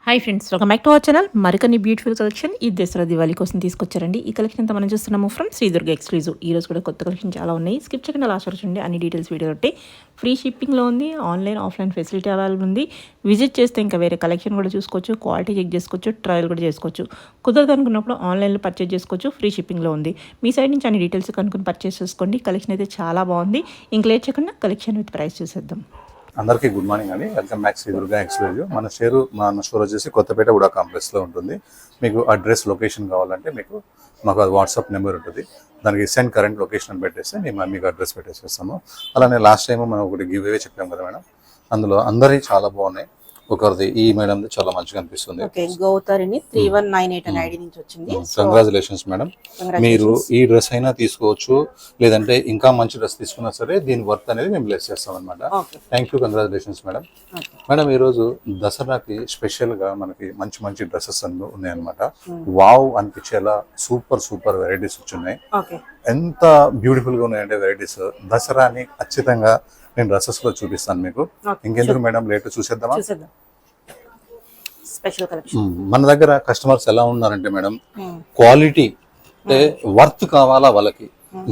Hi friends, welcome back to our channel. మరికొన్ని beautiful collection ఈ దసరా దివాళీ కోసం తీసుకొచ్చారండి. ఈ కలెక్షన్ అంతా మనం చూస్తున్నాము ఫ్రమ్ శ్రీ దుర్గా ఎక్స్క్లూజివ్. ఈ రోజు కూడా కొత్త కలెక్షన్ చాలా ఉన్నాయి. స్కిప్ చేయకుండా లాస్ట్ వరకు చూడండి. అన్ని డీటెయిల్స్ వీడియో ఉంటే ఫ్రీ షిప్పింగ్లో ఉంది. ఆన్లైన్ ఆఫ్లైన్ ఫెసిలిటీ అవైలబుల్ ఉంది. విజిట్ చేస్తే ఇంకా వేరే కలెక్షన్ కూడా చూసుకోవచ్చు, క్వాలిటీ చెక్ చేసుకోవచ్చు, ట్రయల్ కూడా చేసుకోవచ్చు. కుదరదు అనుకున్నప్పుడు ఆన్లైన్లో పర్చేజ్ చేసుకోవచ్చు, ఫ్రీ షిప్పింగ్లో ఉంది. మీ సైడ్ నుంచి అన్ని డీటెయిల్స్ కనుక్కొని పర్చేస్ చేసుకోండి. కలెక్షన్ అయితే చాలా బాగుంది. ఇంక లేట్ చేయకుండా కలెక్షన్ విత్ ప్రైస్ చూసేద్దాం. అందరికీ గుడ్ మార్నింగ్ అండి. Welcome back Shri Durga exclusive. మన స్టోర్ వచ్చేసి కొత్తపేట ఉడా కాంప్లెక్స్లో ఉంటుంది. మీకు అడ్రస్ లొకేషన్ కావాలంటే మాకు అది వాట్సాప్ నెంబర్ ఉంటుంది. దానికి సెండ్ కరెంట్ లొకేషన్ అని పెట్టేస్తే మేము మీకు అడ్రస్ పెట్టేసేస్తాము. అలానే లాస్ట్ టైం మనం ఒకటి గివ్ అవే చెప్పాం కదా మేడం, అందులో అందరివి చాలా బాగున్నాయి. ఒకరిది ఈ మేడం చాలా మంచిగా అనిపిస్తుంది. Congratulations madam. మీరు ఈ డ్రెస్ అయినా తీసుకోవచ్చు, లేదంటే ఇంకా మంచి డ్రెస్ తీసుకున్నా సరే దీని వర్త్ అనేది మేము లెస్ చేస్తాం అనమాట. Thank you, congratulations madam. Madam, ఈరోజు దసరాకి స్పెషల్ గా మనకి మంచి మంచి డ్రెస్సెస్ ఉన్నాయన్నమాట. వావ్ అనిపించేలా సూపర్ సూపర్ వెరైటీస్ వచ్చున్నాయి. ఎంత బ్యూటిఫుల్ గా ఉన్నాయంటే వెరైటీస్. దసరాని ఖచ్చితంగా నేను డ్రెస్సెస్ లో చూపిస్తాను మీకు. ఇంకెందుకు మేడం లేట్, చూసేద్దామా? మన దగ్గర కస్టమర్స్ ఎలా ఉన్నారంటే మేడం, క్వాలిటీ అంటే వర్త్ కావాలా వాళ్ళకి,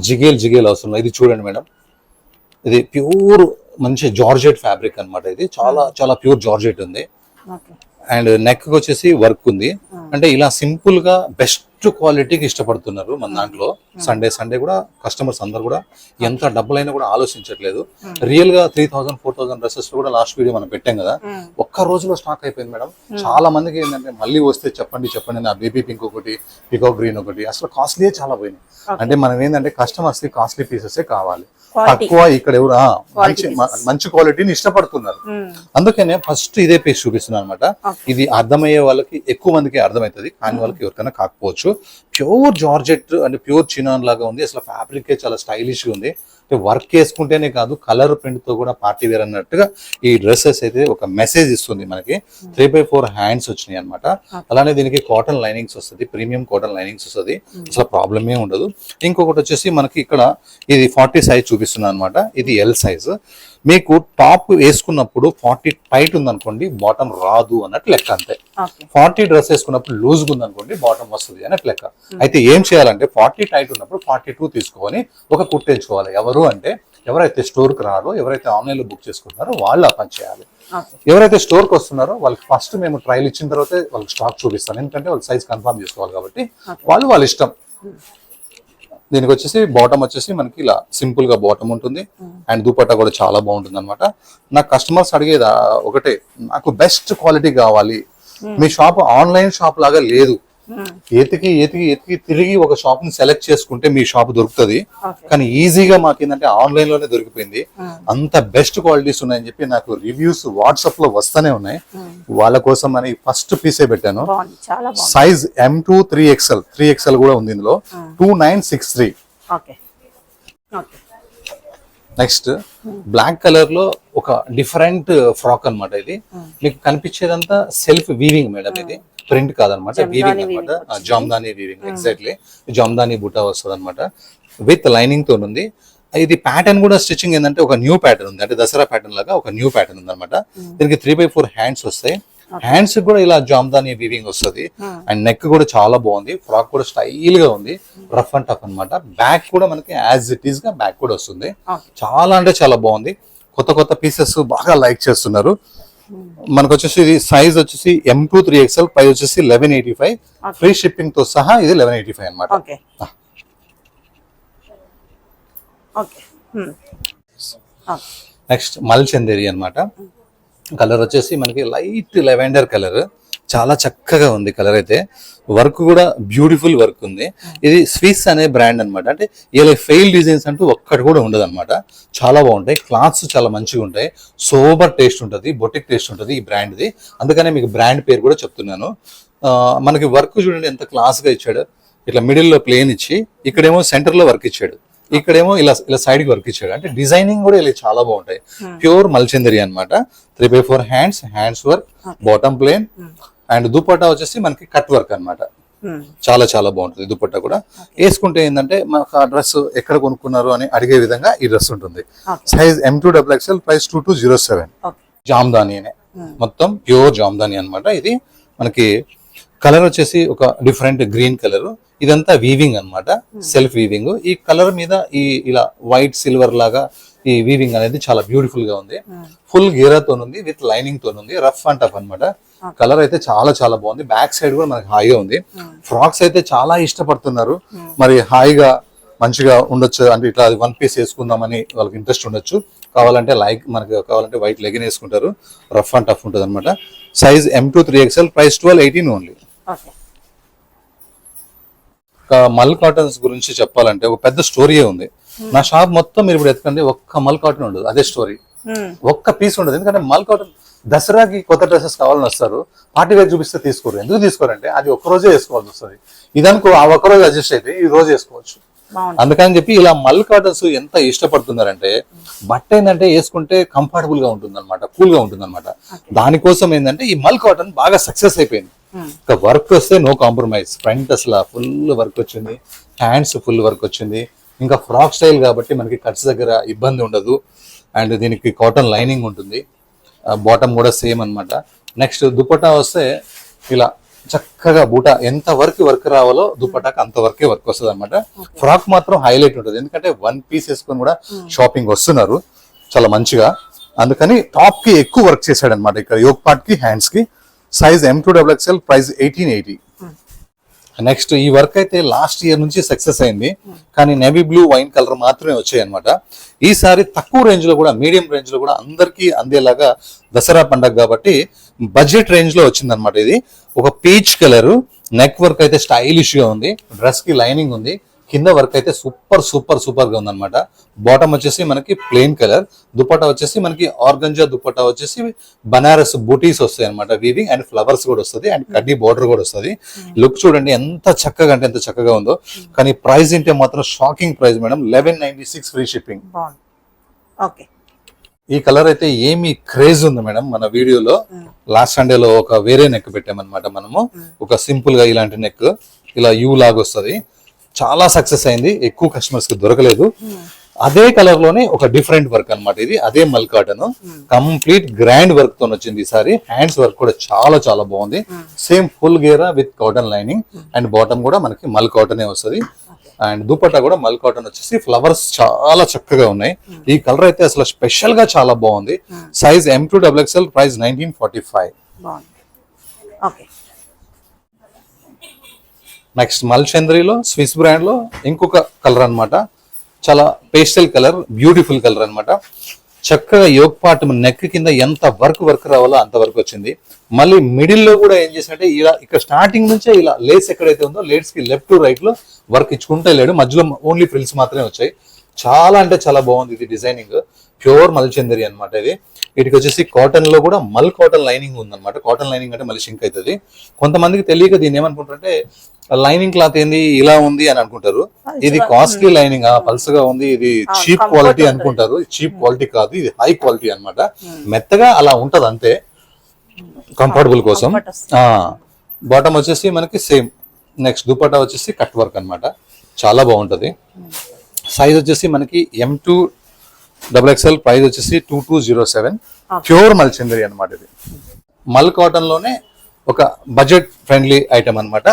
జిగేల్ అవసరం. ఇది చూడండి మేడం, ఇది ప్యూర్ మంచి జార్జెట్ ఫ్యాబ్రిక్ అన్నమాట. ఇది చాలా చాలా ప్యూర్ జార్జెట్ ఉంది. అండ్ నెక్ వచ్చేసి వర్క్ ఉంది. అంటే ఇలా సింపుల్ గా బెస్ట్ క్వాలిటీకి ఇష్టపడుతున్నారు మన దాంట్లో. సండే కూడా కస్టమర్స్ అందరు కూడా ఎంత డబ్బులైనా కూడా ఆలోచించట్లేదు. రియల్ గా 3000-4000 డ్రెస్సెస్ కూడా లాస్ట్ వీడియో మనం పెట్టాం కదా, ఒక్క రోజులో స్టాక్ అయిపోయింది మేడం. చాలా మందికి ఏంటంటే మళ్ళీ వస్తే చెప్పండి నా బేబీ పింక్ ఒకటి, పికాక్ గ్రీన్ ఒకటి, అసలు కాస్ట్లీ చాలా పోయినాయి. అంటే మనం ఏంటంటే కస్టమర్స్ కి కాస్ట్లీ పీసెస్ కావాలి, తక్కువ ఇక్కడ ఎవరు మంచి క్వాలిటీని ఇష్టపడుతున్నారు. అందుకనే ఫస్ట్ ఇదే పీస్ చూపిస్తున్నాను అనమాట. ఇది అర్థమయ్యే వాళ్ళకి, ఎక్కువ మందికి అర్థమవుతుంది, కానీ వాళ్ళకి ఎవరికైనా కాకపోవచ్చు. ప్యూర్ జార్జెట్ అంటే ప్యూర్ చినాన్ లాగా ఉంది. అసలు ఫ్యాబ్రిక్ చాలా స్టైలిష్ గా ఉంది. వర్క్ వేసుకుంటేనే కాదు, కలర్ ప్రింట్ తో కూడా పార్టీ వేర్ అన్నట్టుగా ఈ డ్రెస్సెస్ అయితే ఒక మెసేజ్ ఇస్తుంది మనకి. 3x4 హ్యాండ్స్ వచ్చినాయి అనమాట. అలానే దీనికి కాటన్ లైనింగ్స్ వస్తుంది, ప్రీమియం కాటన్ లైనింగ్స్ వస్తుంది. అసలు ప్రాబ్లమే ఉండదు. ఇంకొకటి వచ్చేసి మనకి ఇక్కడ ఇది 40 సైజ్ చూపిస్తున్నాను అనమాట. ఇది ఎల్ సైజ్. మీకు టాప్ వేసుకున్నప్పుడు 40 టైట్ ఉందనుకోండి, బాటమ్ రాదు అన్నట్టు లెక్క. అంతే. 40 డ్రెస్ వేసుకున్నప్పుడు లూజ్గా ఉందనుకోండి, బాటమ్ వస్తుంది అన్నట్టు లెక్క. అయితే ఏం చేయాలంటే 40 టైట్ ఉన్నప్పుడు 42 తీసుకొని ఒక కుట్టేసుకోవాలి. ఎవరైతే స్టోర్ కి రారో, ఎవరైతే ఆన్లైన్ లో బుక్ చేసుకుంటున్నారో వాళ్ళు ఆ పని చేయాలి. ఎవరైతే స్టోర్ కి వస్తున్నారో వాళ్ళకి ఫస్ట్ మేము ట్రయల్ ఇచ్చిన తర్వాత వాళ్ళకి స్టాక్ చూపిస్తాను. ఎందుకంటే వాళ్ళు సైజ్ కన్ఫర్మ్ చేసుకోవాలి కాబట్టి వాళ్ళ ఇష్టం. దీనికి వచ్చేసి బాటమ్ వచ్చేసి మనకి ఇలా సింపుల్ గా బాటమ్ ఉంటుంది. అండ్ దుపట్టా కూడా చాలా బాగుంటుంది అనమాట. నాకు కస్టమర్స్ అడిగేది ఒకటే, నాకు బెస్ట్ క్వాలిటీ కావాలి. మీ షాప్ ఆన్లైన్ షాప్ లాగా లేదు. ఎతికి తిరిగి ఒక షాప్ ని సెలెక్ట్ చేసుకుంటే మీ షాప్ దొరుకుతుంది. కానీ ఈజీగా మాకు ఏంటంటే ఆన్లైన్ లోనే దొరికిపోయింది. అంత బెస్ట్ క్వాలిటీస్ ఉన్నాయని చెప్పి నాకు రివ్యూస్ వాట్సాప్ లో వస్తూనే ఉన్నాయి. వాళ్ళ కోసం అని ఫస్ట్ పీసే పెట్టాను. సైజ్ M2 3XL కూడా ఉంది ఇందులో. 2963. నెక్స్ట్ బ్లాక్ కలర్ లో ఒక డిఫరెంట్ ఫ్రాక్ అనమాట. ఇది మీకు కనిపించేదంతా సెల్ఫ్ వీవింగ్ మేడం. ఇది ప్రింట్ కాదనమాట, వీవింగ్ అనమాట. జామ్దాని వీవింగ్, ఎగ్జాక్ట్లీ జామ్దాని బుటా వస్తుంది అనమాట. విత్ లైనింగ్ తో ఉంది. ఇది ప్యాటర్న్ కూడా స్టిచ్చింగ్ ఏంటంటే ఒక న్యూ ప్యాటర్న్ ఉంది. అంటే దసరా ప్యాటర్న్ లాగా ఒక న్యూ ప్యాటర్న్ ఉంది అనమాట. దీనికి 3x4 హ్యాండ్స్ వస్తాయి. హ్యాండ్స్ కూడా ఇలా జామ్దాని వీవింగ్ వస్తుంది. అండ్ నెక్ కూడా చాలా బాగుంది. ఫ్రాక్ కూడా స్టైల్ గా ఉంది, రఫ్ అండ్ టఫ్ అనమాట. బ్యాక్ కూడా మనకి యాజ్ ఇట్ ఈస్ గా బ్యాక్ కూడా వస్తుంది. చాలా అంటే చాలా బాగుంది. కొత్త పీసెస్ బాగా లైక్ చేస్తున్నారు. మనకు వచ్చేసి ఇది సైజ్ వచ్చేసి M2 3XL, ప్రైస్ వచ్చేసి 1185. ఫ్రీ షిప్పింగ్ తో సహా ఇది 1185 అనమాట. నెక్స్ట్ మల్చందేరి అనమాట. కలర్ వచ్చేసి మనకి లైట్ లెవెండర్ కలర్, చాలా చక్కగా ఉంది కలర్. అయితే వర్క్ కూడా బ్యూటిఫుల్ వర్క్ ఉంది. ఇది స్విస్ అనే బ్రాండ్ అనమాట. అంటే ఇలా ఫెయిల్ డిజైన్స్ అంటూ ఒక్కటి కూడా ఉండదు అనమాట. చాలా బాగుంటాయి. క్లాత్స్ చాలా మంచిగా ఉంటాయి. సోబర్ టేస్ట్ ఉంటుంది, బొటిక్ టేస్ట్ ఉంటుంది ఈ బ్రాండ్ది. అందుకనే మీకు బ్రాండ్ పేరు కూడా చెప్తున్నాను. మనకి వర్క్ చూడండి ఎంత క్లాస్ గా ఇచ్చాడు. ఇట్లా మిడిల్ లో ప్లేన్ ఇచ్చి, ఇక్కడేమో సెంటర్ లో వర్క్ ఇచ్చాడు, ఇక్కడేమో ఇలా సైడ్ కి వర్క్ ఇచ్చాడు. అంటే డిజైనింగ్ కూడా ఇలా చాలా బాగుంటాయి. ప్యూర్ మల్చందరి అనమాట. 3x4 hands work, bottom plain. And dupatta వచ్చేసి మనకి కట్ వర్క్ అనమాట. చాలా చాలా బాగుంటుంది దుపట్టా కూడా. వేసుకుంటే ఏంటంటే మనకు ఆ డ్రెస్ ఎక్కడ కొనుక్కున్నారు అని అడిగే విధంగా ఈ డ్రెస్ ఉంటుంది. Size M2XL, price 2207. జామ్దాని మొత్తం ప్యూర్ జామ్దాని అనమాట. ఇది మనకి కలర్ వచ్చేసి ఒక డిఫరెంట్ గ్రీన్ కలర్. ఇదంతా వీవింగ్ అన్నమాట, సెల్ఫ్ వీవింగ్. ఈ కలర్ మీద ఈ ఇలా వైట్ సిల్వర్ లాగా ఈ వీవింగ్ అనేది చాలా బ్యూటిఫుల్ గా ఉంది. ఫుల్ గేరాతో ఉంది, విత్ లైనింగ్ తో ఉంది. రఫ్ అండ్ టఫ్ అన్నమాట. కలర్ అయితే చాలా చాలా బాగుంది. బ్యాక్ సైడ్ కూడా మనకి హాయిగా ఉంది. ఫ్రాక్స్ అయితే చాలా ఇష్టపడుతున్నారు. మరి హాయిగా మంచిగా ఉండొచ్చు అంటే ఇట్లా వన్ పీస్ వేసుకుందామని వాళ్ళకి ఇంట్రెస్ట్ ఉండొచ్చు. కావాలంటే మనకి కావాలంటే వైట్ లెగిన్ వేసుకుంటారు. రఫ్ అండ్ టఫ్ ఉంటుంది అనమాట. Size M2 3XL, price 1218 only. మల్ కాటన్స్ గురించి చెప్పాలంటే ఒక పెద్ద స్టోరీయే ఉంది. నా షాప్ మొత్తం మీరు ఇప్పుడు ఎత్తుకండి, ఒక్క మల్ కాటన్ ఉండదు. అదే స్టోరీ, ఒక్క పీస్ ఉండదు. ఎందుకంటే మల్ కాటన్ దసరాకి కొత్త డ్రెస్సెస్ కావాలని వస్తారు, పార్టీ వేర్ చూపిస్తే తీసుకోరు. ఎందుకు తీసుకోరంటే అది ఒక్కరోజే వేసుకోవాల్సి వస్తుంది. ఇదనుకో ఆ ఒక్కరోజు అడ్జస్ట్ అయితే ఈ రోజు వేసుకోవచ్చు. అందుకని చెప్పి ఇలా మల్ కాటన్స్ ఎంత ఇష్టపడుతున్నారంటే బట్ట ఏంటంటే వేసుకుంటే కంఫర్టబుల్ గా ఉంటుంది అనమాట, కూల్ గా ఉంటుంది అనమాట. దానికోసం ఏంటంటే ఈ మల్ కాటన్ బాగా సక్సెస్ అయిపోయింది. ఇంకా వర్క్ వస్తే నో కాంప్రమైజ్. ఫ్రంట్ అసలు ఫుల్ వర్క్ వచ్చింది, హ్యాండ్స్ ఫుల్ వర్క్ వచ్చింది. ఇంకా ఫ్రాక్ స్టైల్ కాబట్టి మనకి కట్స్ దగ్గర ఇబ్బంది ఉండదు. అండ్ దీనికి కాటన్ లైనింగ్ ఉంటుంది. బాటమ్ కూడా సేమ్ అన్నమాట. నెక్స్ట్ దుపట్టా వస్తే ఇలా చక్కగా బూటా ఎంత వర్క్ రావాలో దుపట్టాకి అంత వరకే వర్క్ వస్తుంది అనమాట. ఫ్రాక్ మాత్రం హైలైట్ ఉంటుంది, ఎందుకంటే వన్ పీస్ వేసుకొని కూడా షాపింగ్ వస్తున్నారు చాలా మంచిగా. అందుకని టాప్ కి ఎక్కువ వర్క్ చేశాడు అనమాట. ఇక్కడ యోక్ పార్ట్ కి, హ్యాండ్స్ కి. Size M2 XXL, price 1880. Next ఈ వర్క్ అయితే లాస్ట్ ఇయర్ నుంచి సక్సెస్ అయింది, కానీ నేవీ బ్లూ వైన్ కలర్ మాత్రమే వచ్చాయి అనమాట. ఈసారి తక్కువ రేంజ్ లో కూడా, మీడియం రేంజ్ లో కూడా అందరికీ అందేలాగా దసరా పండగ కాబట్టి బడ్జెట్ రేంజ్ లో వచ్చింది అనమాట. ఇది ఒక పీచ్ కలర్, నెక్ వర్క్ అయితే స్టైలిష్ గా ఉంది, డ్రెస్ కి లైనింగ్ ఉంది, కింద వర్క్ అయితే సూపర్ సూపర్ సూపర్ గా ఉందన్నమాట. బాటమ్ వచ్చేసి మనకి ప్లెయిన్ కలర్, దుపట్టా వచ్చేసి మనకి ఆర్గంజా దుపట్టా వచ్చేసి బనారస్ బూటీస్ వస్తాయి అనమాట. వీవింగ్ అండ్ ఫ్లవర్స్ కూడా వస్తుంది, అండ్ కడ్డీ బార్డర్ కూడా వస్తుంది. లుక్ చూడండి ఎంత చక్కగా అంటే ఎంత చక్కగా ఉందో. కానీ ప్రైస్ అంటే మాత్రం shocking price madam, 1196 free shipping. ఈ కలర్ అయితే ఏమి క్రేజ్ ఉంది మేడం. మన వీడియోలో లాస్ట్ సండేలో ఒక వేరే నెక్ పెట్టామన్నమాట మనము. ఒక సింపుల్ గా ఇలాంటి నెక్ ఇలా యూ లాగా వస్తుంది, చాలా సక్సెస్ అయింది. ఎక్కువ కస్టమర్స్ కి దొరకలేదు. అదే కలర్ లోనే ఒక డిఫరెంట్ వర్క్ అన్నమాట. ఇది అదే మల్ కాటన్, కంప్లీట్ గ్రాండ్ వర్క్ తో వచ్చింది ఈసారి. హ్యాండ్స్ వర్క్ కూడా చాలా చాలా బాగుంది. సేమ్ ఫుల్ గేరా with cotton lining, and bottom కూడా మనకి మల్ కాటన్ వస్తుంది. అండ్ దుపట్టా కూడా మల్ కాటన్ వచ్చేసి ఫ్లవర్స్ చాలా చక్కగా ఉన్నాయి. ఈ కలర్ అయితే అసలు స్పెషల్ గా చాలా బాగుంది. Size M2 XXL, price 1945. Next మల్చంద్రిలో స్విస్ బ్రాండ్ లో ఇంకొక కలర్ అన్నమాట. చాలా పేస్టల్ కలర్, బ్యూటిఫుల్ కలర్ అన్నమాట. చక్కగా యోక్ పార్ట్ నెక్ కింద ఎంత వర్క్ రావాలో అంత వరకు వచ్చింది. మళ్ళీ మిడిల్ లో కూడా ఏం చేసినట్టే ఇలా ఇక్కడ స్టార్టింగ్ నుంచే ఇలా లేస్ ఎక్కడైతే ఉందో లేట్స్ కి లెఫ్ట్ టు రైట్ లో వర్క్ ఇచ్చుకుంటే లేడు, మధ్యలో ఓన్లీ ఫ్రిల్స్ మాత్రమే వచ్చాయి. చాలా అంటే చాలా బాగుంది ఇది డిజైనింగ్. ప్యూర్ మల్చందరి అనమాట ఇది. వీటికి వచ్చేసి కాటన్ లో కూడా మల్ కాటన్ లైనింగ్ ఉందన్నమాట. కాటన్ లైనింగ్ అంటే మళ్ళీ షింక్ అవుతుంది. కొంతమందికి తెలియక దీన్ని ఏమనుకుంటారంటే లైనింగ్ క్లాత్ ఏంది ఇలా ఉంది అని అనుకుంటారు. ఇది కాస్ట్లీ లైనింగ్, పల్సగా ఉంది, ఇది చీప్ క్వాలిటీ అనుకుంటారు. చీప్ క్వాలిటీ కాదు, ఇది హై క్వాలిటీ అన్నమాట. మెత్తగా అలా ఉంటది అంతే, కంఫర్టబుల్ కోసం. బాటమ్ వచ్చేసి మనకి సేమ్. నెక్స్ట్ దుపట్టా వచ్చేసి కట్ వర్క్ అన్నమాట, చాలా బాగుంటది. సైజ్ వచ్చేసి మనకి M2 XXL, ప్రైస్ వచ్చేసి 2207. ప్యూర్ మల్చందరి అన్నమాట. ఇది మల్ కాటన్ లోనే ఒక బడ్జెట్ ఫ్రెండ్లీ ఐటమ్ అన్నమాట.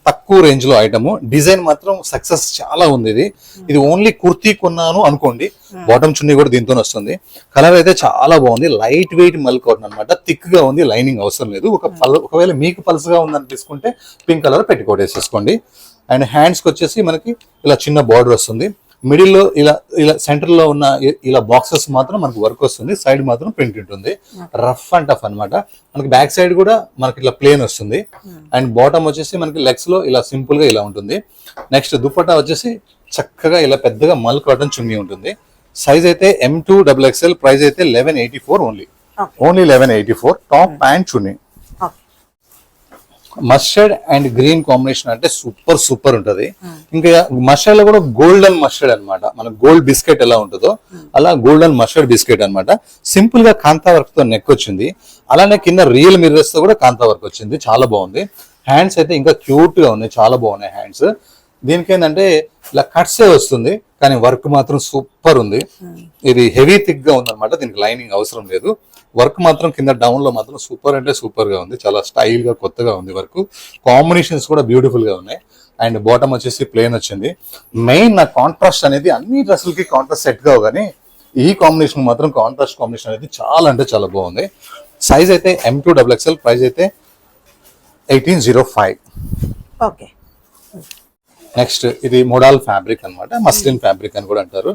తక్కువ రేంజ్ లో ఐటమ్. డిజైన్ మాత్రం సక్సెస్ చాలా ఉంది. ఇది ఓన్లీ కుర్తీ కొన్నాను అనుకోండి, బాటమ్ చున్నీ కూడా దీంతో వస్తుంది. కలర్ అయితే చాలా బాగుంది. లైట్ వెయిట్ మల్ కాటన్ అన్నమాట. థిక్ గా ఉంది, లైనింగ్ అవసరం లేదు. ఒకవేళ మీకు పల్సగా ఉందని తీసుకుంటే పింక్ కలర్ పెట్టుకోట్ వేసేసుకోండి. అండ్ హ్యాండ్స్ కి వచ్చేసి మనకి ఇలా చిన్న బార్డర్ వస్తుంది. మిడిల్ లో ఇలా సెంటర్ లో ఉన్న ఇలా బాక్సెస్ మాత్రం మనకి వర్క్ వస్తుంది. సైడ్ మాత్రం ప్రింట్ ఉంటుంది. రఫ్ అండ్ టఫ్ అన్నమాట. మనకి బ్యాక్ సైడ్ కూడా మనకి ఇట్లా ప్లేన్ వస్తుంది. అండ్ బాటమ్ వచ్చేసి మనకి లెగ్స్ లో ఇలా సింపుల్ గా ఇలా ఉంటుంది. నెక్స్ట్ దుపట్టా వచ్చేసి చక్కగా ఇలా పెద్దగా మల్ కాటన్ చున్నీ ఉంటుంది. సైజ్ అయితే M2 XXL, ప్రైస్ అయితే 1184 only. 1184. Top pant chunni. Mustard and green combination అంటే సూపర్ సూపర్ ఉంటది. ఇంకా మస్టర్డ్ లో కూడా గోల్డెన్ మస్టర్డ్ అన్నమాట. మన గోల్డ్ బిస్కెట్ ఎలా ఉంటుందో అలా గోల్డెన్ మస్టర్డ్ బిస్కెట్ అన్నమాట. సింపుల్ గా కాంతా వర్క్ తో నెక్ వచ్చింది. అలానే కింద రియల్ మిర్రర్స్ తో కూడా కాంతా వర్క్ వచ్చింది, చాలా బాగుంది. హ్యాండ్స్ అయితే ఇంకా క్యూట్ గా ఉన్నాయి, చాలా బాగున్నాయి హ్యాండ్స్. దీనికి ఏంటంటే ఇలా కట్సే వస్తుంది, కానీ వర్క్ మాత్రం సూపర్ ఉంది. ఇది హెవీ థిక్ గా ఉందన్నమాట. దీనికి లైనింగ్ అవసరం లేదు. వర్క్ మాత్రం కింద డౌన్ లో మాత్రం సూపర్ అంటే సూపర్ గా ఉంది, చాలా స్టైల్ గా కొత్తగా ఉంది వర్క్. కాంబినేషన్స్ కూడా బ్యూటిఫుల్ గా ఉన్నాయి. అండ్ బాటమ్ వచ్చేసి ప్లేన్ వచ్చింది. మెయిన్ నా కాంట్రాస్ట్ అనేది అన్ని డ్రెస్సులకి కాంట్రాస్ట్ సెట్ కావు, కానీ ఈ కాంబినేషన్ మాత్రం కాంట్రాస్ట్ కాంబినేషన్ అనేది చాలా అంటే చాలా బాగుంది. సైజ్ అయితే M2XXL, ప్రైస్ అయితే 1805. ఓకే. నెక్స్ట్ ఇది మోడల్ ఫ్యాబ్రిక్ అన్నమాట, మస్లిన్ ఫ్యాబ్రిక్ అని కూడా అంటారు.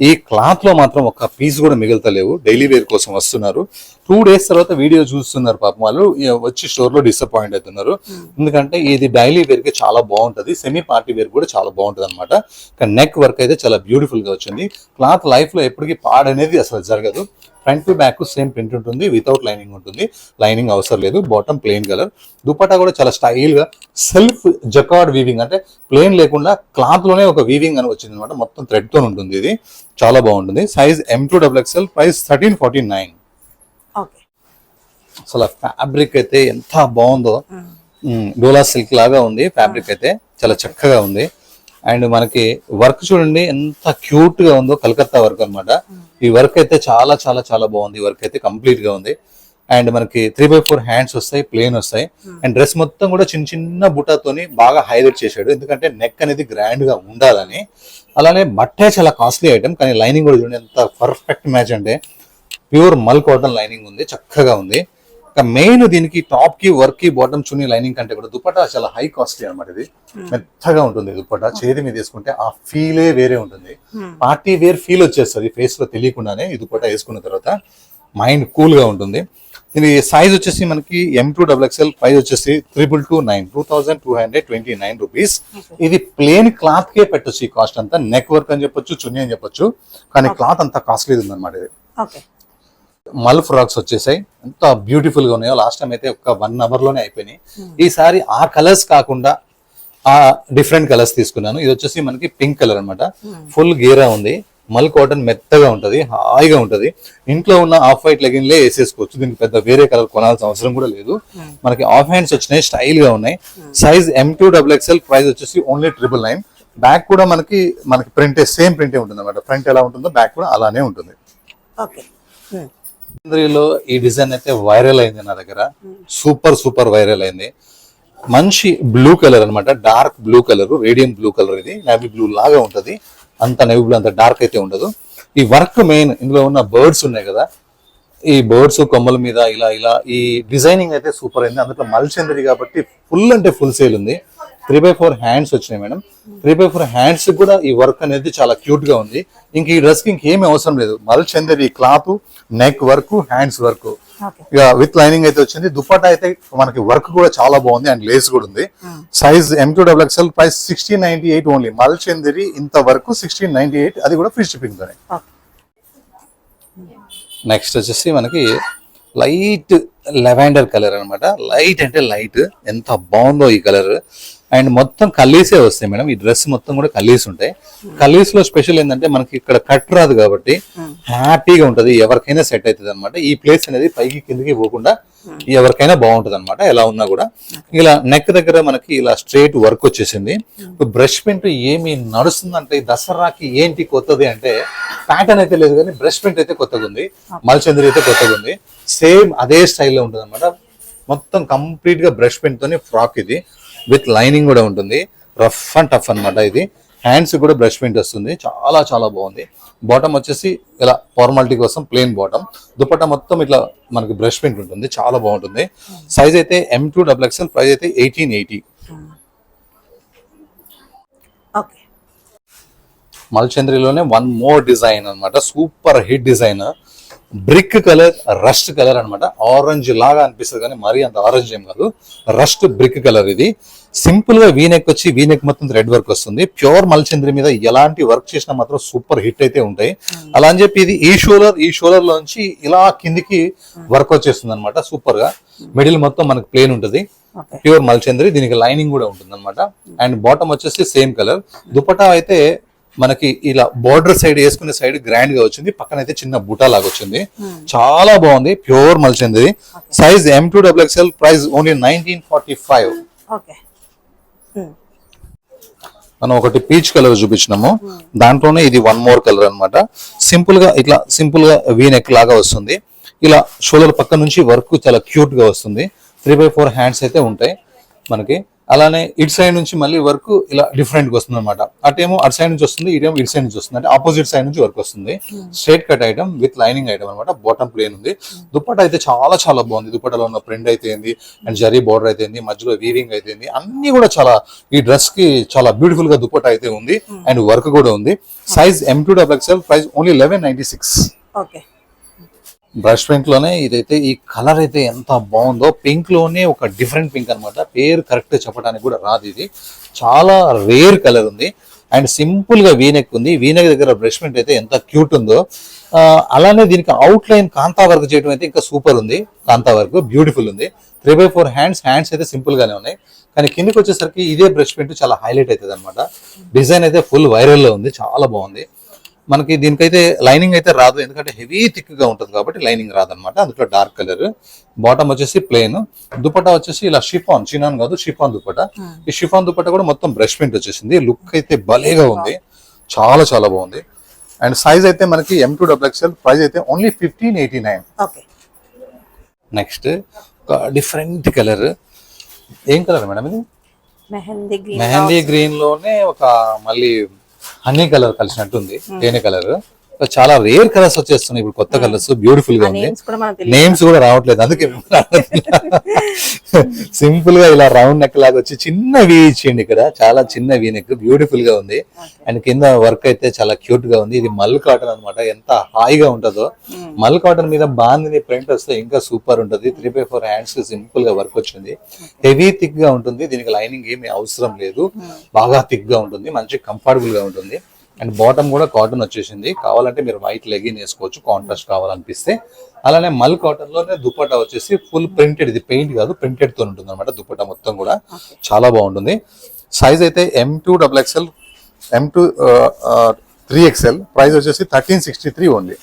ఈ క్లాత్ లో మాత్రం ఒక పీస్ కూడా మిగులుతలేవు. డైలీ వేర్ కోసం వస్తున్నారు, 2 days తర్వాత వీడియో చూస్తున్నారు పాపం వాళ్ళు, వచ్చి స్టోర్ లో డిసప్పాయింట్ అవుతున్నారు. ఎందుకంటే ఇది డైలీ వేర్ కి చాలా బాగుంటది, సెమీ పార్టీ వేర్ కూడా చాలా బాగుంటది అనమాట. నెక్ వర్క్ అయితే చాలా బ్యూటిఫుల్ గా వచ్చింది. క్లాత్ లైఫ్ లో ఎప్పటికీ పాడనేది అసలు జరగదు. Front to back same print ఉంటుంది, వితౌట్ లైనింగ్ ఉంటుంది, లైనింగ్ అవసరం లేదు. బాటమ్ ప్లెయిన్ కలర్, దుపట్టా కూడా చాలా స్టైల్ గా సెల్ఫ్ జకార్డ్ వీవింగ్, అంటే ప్లెయిన్ లేకుండా క్లాత్ లోనే ఒక వీవింగ్ అని వచ్చింది అనమాట. మొత్తం థ్రెడ్ తో ఉంటుంది, ఇది చాలా బాగుంటుంది. Size M2XXL, price 1349. ఓకే. అసలు ఫ్యాబ్రిక్ అయితే ఎంత బాగుందో, డోలా సిల్క్ లాగా ఉంది ఫ్యాబ్రిక్ అయితే, చాలా చక్కగా ఉంది. అండ్ మనకి వర్క్ చూడండి ఎంత క్యూట్ గా ఉందో, కలకత్తా వర్క్ అన్నమాట. ఈ వర్క్ అయితే చాలా చాలా చాలా బాగుంది, వర్క్ అయితే కంప్లీట్ గా ఉంది. అండ్ మనకి 3/4 హ్యాండ్స్ వస్తాయి, ప్లేన్ వస్తాయి. అండ్ డ్రెస్ మొత్తం కూడా చిన్న చిన్న బుటాతోని బాగా హైలైట్ చేశాడు, ఎందుకంటే నెక్ అనేది గ్రాండ్ గా ఉండాలని. అలానే బట్టే చాలా కాస్ట్లీ ఐటమ్, కానీ లైనింగ్ కూడా చూడండి ఎంత పర్ఫెక్ట్ మ్యాచ్, అంటే ప్యూర్ మల్ కాటన్ లైనింగ్ ఉంది, చక్కగా ఉంది. మెయిన్ దీనికి టాప్ కి వర్క్ కి బాటమ్ చున్నీ లైనింగ్ కంటే కూడా దుపట్టా చాలా హై కాస్ట్లీ అనమాట. ఇది మెత్తగా ఉంటుంది దుపట్టా, చేతి మీద వేసుకుంటే ఆ ఫీలే వేరే ఉంటుంది, పార్టీ వేర్ ఫీల్ వచ్చేస్తుంది ఫేస్ లో తెలియకుండానే. ఈ దుపట్టా వేసుకున్న తర్వాత మైండ్ కూల్ గా ఉంటుంది. ఇది సైజ్ వచ్చేసి మనకి M2XXL, ప్రైస్ వచ్చేసి 2229, 2229 రూపీస్. ఇది ప్లేన్ క్లాత్ కే పెట్టొచ్చు ఈ కాస్ట్ అంతా. నెక్ వర్క్ అని చెప్పొచ్చు, చున్నీ అని చెప్పొచ్చు, కానీ క్లాత్ అంతా కాస్ట్లీ ఉంది అనమాట. ఇది ఓకే. మల్ ఫ్రాక్స్ వచ్చేసాయి, ఎంత బ్యూటిఫుల్ గా ఉన్నాయో. లాస్ట్ టైం అయితే ఒక 1 hour లోనే అయిపోయినాయి. ఈసారి ఆ కలర్స్ కాకుండా ఆ డిఫరెంట్ కలర్స్ తీసుకున్నాను. ఇది వచ్చేసి మనకి పింక్ కలర్ అన్నమాట, ఫుల్ గేరా ఉంది, మల్ కాటన్ మెత్తగా ఉంటది, హాయిగా ఉంటది. ఇంట్లో ఉన్న ఆఫ్ వైట్ లెగిన్లే వేసేసుకోవచ్చు, దీనికి పెద్ద వేరే కలర్ కొనాల్సిన అవసరం కూడా లేదు. మనకి ఆఫ్ హ్యాండ్స్ వచ్చినాయి, స్టైల్ గా ఉన్నాయి. సైజ్ M2XXL, ప్రైస్ వచ్చేసి ఓన్లీ 999. బ్యాక్ కూడా మనకి ప్రింటే సేమ్ ప్రింటే ఉంటుంది అనమాట. ఫ్రంట్ ఎలా ఉంటుందో బ్యాక్ కూడా అలానే ఉంటుంది. ఓకే. ఇందులో ఈ డిజైన్ అయితే వైరల్ అయింది నా దగ్గర, సూపర్ వైరల్ అయింది. మంచి బ్లూ కలర్ అన్నమాట, dark blue colour, radium blue colour. ఇది నేవీ బ్లూ లాగా ఉంటది, అంత నేవీ బ్లూ అంత డార్క్ అయితే ఉండదు. ఈ వర్క్ మెయిన్ ఇందులో ఉన్న బర్డ్స్ ఉన్నాయి కదా, ఈ బర్డ్స్ కొమ్మల మీద ఇలా ఈ డిజైనింగ్ అయితే సూపర్ అయింది. అందులో మల్చందరి కాబట్టి ఫుల్ అంటే ఫుల్ సేల్ ఉంది. 3/4 హ్యాండ్స్ వచ్చినాయి మేడం. 3/4 హ్యాండ్స్ కూడా ఈ వర్క్ అనేది చాలా క్యూట్ గా ఉంది. ఇంక ఈ డ్రెస్ కి ఇంకేమీ అవసరం లేదు, మల్చందరి cloth, neck work, hands work, ఇక విత్ లైనింగ్ అయితే వచ్చింది. దుపట్టా అయితే మనకి వర్క్ కూడా చాలా బాగుంది, అండ్ లేస్ కూడా ఉంది. Size M2XXL, price 1698 only. మల్చందరి ఇంత వరకు 1698, అది కూడా ఫ్రీ షిప్పింగ్ తోనే. నెక్స్ట్ వచ్చేసి మనకి లైట్ లెవెండర్ కలర్ అన్నమాట, లైట్ అంటే లైట్, ఎంత బాగుందో ఈ కలర్. అండ్ మొత్తం కల్లీసే వస్తాయి మేడం, ఈ డ్రెస్ మొత్తం కూడా కల్లీస్ ఉంటాయి. కల్లీస్ లో స్పెషల్ ఏంటంటే మనకి ఇక్కడ కట్ రాదు కాబట్టి హ్యాపీగా ఉంటది, ఎవరికైనా సెట్ అవుతుంది అనమాట. ఈ ప్లేస్ అనేది పైకి కిందకి పోకుండా ఎవరికైనా బాగుంటది అనమాట, ఎలా ఉన్నా కూడా. ఇలా నెక్ దగ్గర మనకి ఇలా స్ట్రైట్ వర్క్ వచ్చేసింది. బ్రష్ పెయింట్ ఏమి నడుస్తుందంటే దసరాకి ఏంటి కొత్తది అంటే ప్యాటర్న్ అయితే లేదు, కానీ బ్రష్ పెయింట్ అయితే కొత్తగా ఉంది, మల్చంద్రి అయితే కొత్తగా ఉంది. సేమ్ అదే స్టైల్లో ఉంటుంది అనమాట. మొత్తం కంప్లీట్ గా బ్రష్ పెయింట్ తోని ఫ్రాక్, ఇది విత్ లైనింగ్ కూడా ఉంటుంది, రఫ్ అండ్ టఫ్ అన్నమాట. ఇది హ్యాండ్స్ కూడా బ్రష్ పెయింట్ వస్తుంది, చాలా చాలా బాగుంది. బాటమ్ వచ్చేసి ఇలా ఫార్మాలిటీ కోసం ప్లెయిన్ బాటమ్, దుపట్టా మొత్తం ఇట్లా మనకి బ్రష్ పెయింట్ ఉంటుంది, చాలా బాగుంటుంది. సైజ్ అయితే M2XXL, ప్రైస్ అయితే 1880. మల్చంద్రిలోనే 1 more డిజైన్ అన్నమాట, super hit design. Brick colour, rust colour అన్నమాట. ఆరెంజ్ లాగా అనిపిస్తుంది కానీ మరీ అంత ఆరెంజ్ ఏం కాదు, రస్ట్ బ్రిక్ కలర్. ఇది సింపుల్ గా వీనెక్ వచ్చి వీనెక్ మొత్తం థ్రెడ్ వర్క్ వస్తుంది. ప్యూర్ మల్చంద్రి మీద ఎలాంటి వర్క్ చేసినా మాత్రం సూపర్ హిట్ అయితే ఉంటాయి. అలా అని చెప్పి ఇది ఈ షోలర్ లోంచి ఇలా కిందికి వర్క్ వచ్చేస్తుంది అనమాట, సూపర్ గా. మిడిల్ మొత్తం మనకి ప్లేన్ ఉంటుంది, ప్యూర్ మల్చంద్రి. దీనికి లైనింగ్ కూడా ఉంటుంది అనమాట. అండ్ బాటమ్ వచ్చేసి సేమ్ కలర్. దుపట్టా అయితే మనకి ఇలా బోర్డర్ సైడ్ వేసుకునే సైడ్ గ్రాండ్ గా వచ్చింది, పక్కన అయితే చిన్న బుటా లాగా వచ్చింది, చాలా బాగుంది. ప్యూర్ మల్చంద్రి. Size M2XXL, price only 1945. మనం ఒకటి పీచ్ కలర్ చూపించినాము, దాంట్లోనే ఇది 1 more కలర్ అన్నమాట. సింపుల్ గా ఇట్లా సింపుల్ గా వీ నెక్ లాగా వస్తుంది. ఇలా షోల్డర్ పక్క నుంచి వర్క్ చాలా క్యూట్ గా వస్తుంది. 3/4 హ్యాండ్స్ అయితే ఉంటాయి మనకి. అలానే ఇటు సైడ్ నుంచి మళ్ళీ వర్క్ ఇలా డిఫరెంట్ గా వస్తుంది అనమాట. అటేమో అటు సైడ్ నుంచి వస్తుంది, ఇటేమో ఇటు సైడ్ నుంచి వస్తుంది, అంటే ఆపోజిట్ సైడ్ నుంచి వర్క్ వస్తుంది. Straight cut item with lining item అనమాట. బాటమ్ ప్లేన్ ఉంది. దుపట్టా అయితే చాలా చాలా బాగుంది. దుపట్టాలో ఉన్న ప్రింట్ అయితే ఏంది, అండ్ జరీ బార్డర్ అయితే ఏంది, మధ్యలో వీవింగ్ అయితే ఏంది, అన్ని కూడా చాలా ఈ డ్రెస్ కి చాలా బ్యూటిఫుల్ గా దుపట్టా అయితే ఉంది. అండ్ వర్క్ కూడా ఉంది. Size M2XXL, price only 1196. Okay. Brush paint లోనే ఇదైతే ఈ కలర్ అయితే ఎంత బాగుందో. పింక్ లోనే ఒక డిఫరెంట్ పింక్ అనమాట. పేరు కరెక్ట్ చెప్పడానికి కూడా రాదు. ఇది చాలా రేర్ కలర్ ఉంది. అండ్ సింపుల్ గా వీనెక్ ఉంది. వీనెక్ దగ్గర బ్రష్ పెయింట్ అయితే ఎంత క్యూట్ ఉందో. అలానే దీనికి అవుట్ లైన్ కాంతా వర్క్ చేయడం అయితే ఇంకా సూపర్ ఉంది. కాంతా వర్క్ బ్యూటిఫుల్ ఉంది. 3/4 హ్యాండ్స్ అయితే సింపుల్ గానే ఉన్నాయి. కానీ కిందకి వచ్చేసరికి ఇదే బ్రష్ పెయింట్ చాలా హైలైట్ అవుతుంది అనమాట. డిజైన్ అయితే ఫుల్ వైరల్ లో ఉంది. చాలా బాగుంది. మనకి దీనికైతే లైనింగ్ అయితే రాదు, ఎందుకంటే హెవీ థిక్ గా ఉంటుంది కాబట్టి లైనింగ్ రాదనమాట. అందులో డార్క్ కలర్. బాటమ్ వచ్చేసి ప్లెయిన్. దుపట్టా వచ్చేసి ఇలా షిఫాన్, చినాన్ కాదు షిఫాన్ దుపట్టా. ఈ షిఫాన్ దుపట్టా కూడా మొత్తం బ్రష్ పెయింట్ వచ్చేసింది. లుక్ అయితే భలేగా ఉంది. చాలా చాలా బాగుంది. అండ్ సైజ్ అయితే మనకి M2XXL, ప్రైస్ అయితే ఓన్లీ 1589. ఓకే. నెక్స్ట్ ఒక డిఫరెంట్ కలర్. ఏం కలర్ మేడం ఇది? మెహందీ గ్రీన్ లోనే ఒక మళ్ళీ హనీ కలర్ కలిసినట్టుంది. తేనె కలర్. చాలా రేర్ కలర్స్ వచ్చేస్తున్నాయి ఇప్పుడు, కొత్త కలర్స్. బ్యూటిఫుల్ గా ఉంది. నేమ్స్ కూడా రావట్లేదు, అందుకే సింపుల్ గా ఇలా రౌండ్ నెక్ లాగా వచ్చి చిన్న వీ ఇచ్చిండి ఇక్కడ. చాలా చిన్న వీ నెక్, బ్యూటిఫుల్ గా ఉంది. అండ్ కింద వర్క్ అయితే చాలా క్యూట్ గా ఉంది. ఇది మల్ కాటన్ అనమాట. ఎంత హాయిగా ఉంటుందో. మల్ కాటన్ మీద బాందిని ప్రింట్ వస్తే ఇంకా సూపర్ ఉంటుంది. 3/4 హ్యాండ్స్ సింపుల్ గా వర్క్ వచ్చింది. హెవీ థిక్ గా ఉంటుంది. దీనికి లైనింగ్ ఏమి అవసరం లేదు. బాగా థిక్ గా ఉంటుంది. మంచి కంఫర్టబుల్ గా ఉంటుంది. అండ్ బాటమ్ కూడా కాటన్ వచ్చేసింది. కావాలంటే మీరు వైట్ లెగిన్ వేసుకోవచ్చు కాంట్రాస్ట్ కావాలనిపిస్తే. అలానే మల్ కాటన్ లోనే దుపట్టా వచ్చేసి ఫుల్ ప్రింటెడ్. ఇది పెయింట్ కాదు, ప్రింటెడ్ తో ఉంటుంది అనమాట. దుపట్టా మొత్తం కూడా చాలా బాగుంటుంది. సైజ్ అయితే M2XXL, M2 3XL, ప్రైస్ వచ్చేసి 1363 ఓన్లీ.